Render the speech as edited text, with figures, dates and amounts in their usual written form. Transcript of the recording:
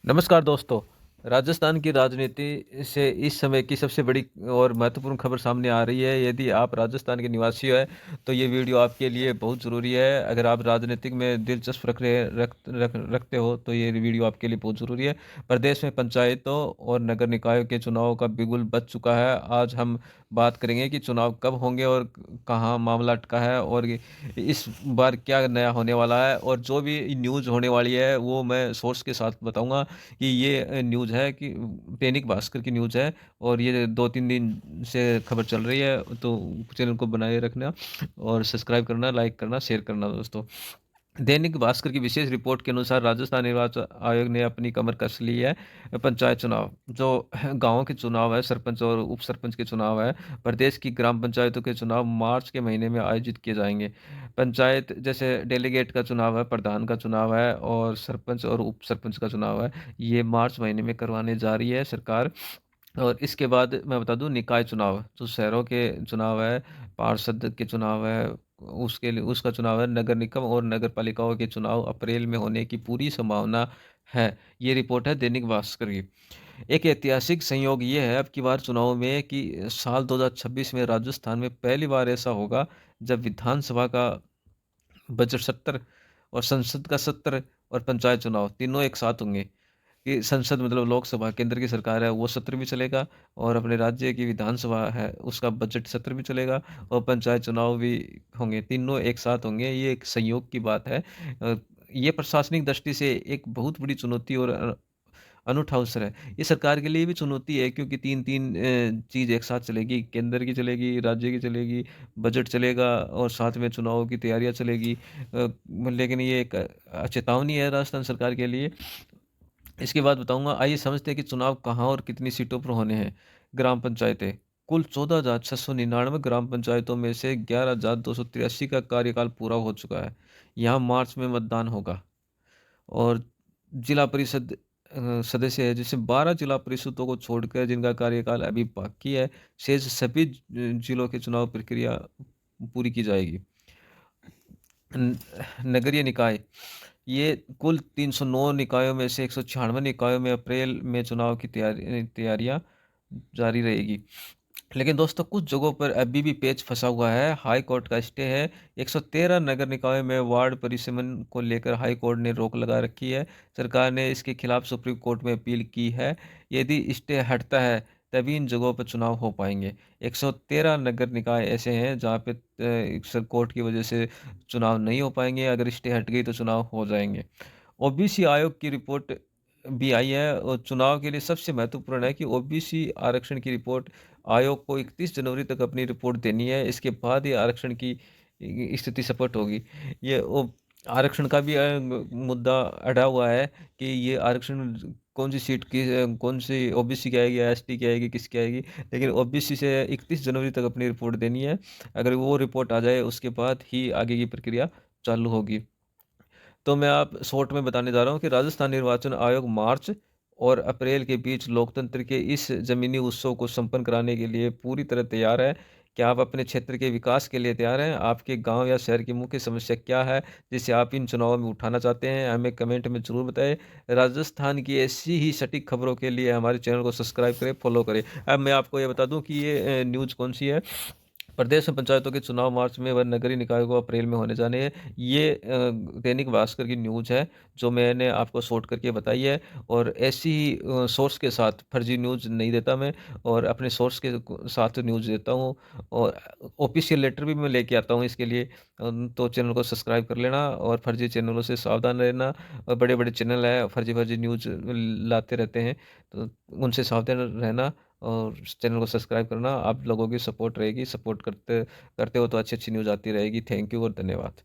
नमस्कार दोस्तों। राजस्थान की राजनीति से इस समय की सबसे बड़ी और महत्वपूर्ण खबर सामने आ रही है। यदि आप राजस्थान के निवासी हैं, तो ये वीडियो आपके लिए बहुत ज़रूरी है। अगर आप राजनीतिक में दिलचस्प रखते हो, तो ये वीडियो आपके लिए बहुत ज़रूरी है। प्रदेश में पंचायतों और नगर निकायों के चुनाव का बिगुल बज चुका है। आज हम बात करेंगे कि चुनाव कब होंगे और कहाँ मामला अटका है और इस बार क्या नया होने वाला है, और जो भी न्यूज़ होने वाली है, वो मैं सोर्स के साथ बताऊँगा। कि ये न्यूज़ है कि दैनिक भास्कर की न्यूज़ है, और ये 2-3 दिन से खबर चल रही है, तो चैनल को बनाए रखना और सब्सक्राइब करना, लाइक करना, शेयर करना दोस्तों। दैनिक भास्कर की विशेष रिपोर्ट के अनुसार राजस्थान निर्वाचन आयोग ने अपनी कमर कस ली है। पंचायत चुनाव, जो गाँव के चुनाव है, सरपंच और उप सरपंच के चुनाव है, प्रदेश की ग्राम पंचायतों के चुनाव मार्च के महीने में आयोजित किए जाएँगे। पंचायत जैसे डेलीगेट का चुनाव है, प्रधान का चुनाव है और सरपंच और उप सरपंच का चुनाव है, ये मार्च महीने में करवाने जा रही है सरकार। और इसके बाद मैं बता दूँ, निकाय चुनाव, जो शहरों के चुनाव है, पार्षद के चुनाव है, उसके लिए उसका चुनाव है, नगर निगम और नगर पालिकाओं के चुनाव अप्रैल में होने की पूरी संभावना है। ये रिपोर्ट है दैनिक भास्कर की। एक ऐतिहासिक संयोग ये है अब की बार चुनाव में कि साल 2026 में राजस्थान में पहली बार ऐसा होगा जब विधानसभा का बजट सत्र और संसद का सत्र और पंचायत चुनाव तीनों एक साथ होंगे। कि संसद मतलब लोकसभा केंद्र की सरकार है, वो सत्र भी चलेगा, और अपने राज्य की विधानसभा है उसका बजट सत्र भी चलेगा, और पंचायत चुनाव भी होंगे, तीनों एक साथ होंगे। ये एक संयोग की बात है। ये प्रशासनिक दृष्टि से एक बहुत बड़ी चुनौती और अनूठा अवसर है। ये सरकार के लिए भी चुनौती है, क्योंकि 3-3 चीज़ एक साथ चलेगी, केंद्र की चलेगी, राज्य की चलेगी, बजट चलेगा और साथ में चुनाव की तैयारियाँ चलेगी। लेकिन ये एक चेतावनी है राजस्थान सरकार के लिए। इसके बाद बताऊँगा, आइए समझते हैं कि चुनाव कहाँ और कितनी सीटों पर होने हैं। ग्राम पंचायतें, कुल 14,699 ग्राम पंचायतों में से 11,283 का कार्यकाल पूरा हो चुका है। यहाँ मार्च में मतदान होगा। और जिला परिषद सदस्य है, जैसे 12 जिला परिषदों को छोड़कर जिनका कार्यकाल अभी बाकी है, शेष सभी जिलों की चुनाव प्रक्रिया पूरी की जाएगी। न नगरीय निकाय, ये कुल 309 निकायों में से 196 निकायों में अप्रैल में चुनाव की तैयारियाँ जारी रहेगी। लेकिन दोस्तों, कुछ जगहों पर अभी भी पेच फँसा हुआ है। हाई कोर्ट का स्टे है। 113 नगर निकायों में वार्ड परिसीमन को लेकर हाई कोर्ट ने रोक लगा रखी है। सरकार ने इसके खिलाफ सुप्रीम कोर्ट में अपील की है। यदि स्टे हटता है, तभी इन जगहों पर चुनाव हो पाएँगे। 113 नगर निकाय ऐसे हैं जहाँ पे कोर्ट की वजह से चुनाव नहीं हो पाएँगे। अगर स्टे हट गई तो चुनाव हो जाएँगे। ओबीसी आयोग की रिपोर्ट भी आई है, और चुनाव के लिए सबसे महत्वपूर्ण है कि ओबीसी आरक्षण की रिपोर्ट आयोग को 31 जनवरी तक अपनी रिपोर्ट देनी है। इसके बाद ही आरक्षण की स्थिति स्पष्ट होगी। ये ओ आरक्षण का भी मुद्दा अड़ा हुआ है कि ये आरक्षण कौन सी सीट की, कौन सी ओबीसी की आएगी या एसटी की आएगी, किसकी आएगी। लेकिन ओबीसी से 31 जनवरी तक अपनी रिपोर्ट देनी है। अगर वो रिपोर्ट आ जाए, उसके बाद ही आगे की प्रक्रिया चालू होगी। तो मैं आप शॉर्ट में बताने जा रहा हूँ कि राजस्थान निर्वाचन आयोग मार्च और अप्रैल के बीच लोकतंत्र के इस ज़मीनी उत्सव को संपन्न कराने के लिए पूरी तरह तैयार है। क्या आप अपने क्षेत्र के विकास के लिए तैयार हैं? आपके गांव या शहर की मुख्य समस्या क्या है, जिसे आप इन चुनावों में उठाना चाहते हैं? हमें कमेंट में ज़रूर बताएं। राजस्थान की ऐसी ही सटीक खबरों के लिए हमारे चैनल को सब्सक्राइब करें, फॉलो करें। अब मैं आपको ये बता दूं कि ये न्यूज़ कौन सी है। प्रदेश में पंचायतों के चुनाव मार्च में व नगरीय निकायों को अप्रैल में होने जाने हैं। ये दैनिक भास्कर की न्यूज़ है, जो मैंने आपको शॉर्ट करके बताई है। और ऐसी ही सोर्स के साथ फर्जी न्यूज़ नहीं देता मैं, और अपने सोर्स के साथ न्यूज़ देता हूँ। और ऑफिशियल लेटर भी मैं लेके आता हूँ इसके लिए। तो चैनल को सब्सक्राइब कर लेना और फर्जी चैनलों से सावधान रहना। और बड़े बड़े चैनल हैं, फर्जी फर्जी न्यूज़ लाते रहते हैं, तो उनसे सावधान रहना। और चैनल को सब्सक्राइब करना। आप लोगों की सपोर्ट रहेगी, सपोर्ट करते करते हो तो अच्छी अच्छी न्यूज़ आती रहेगी। थैंक यू और धन्यवाद।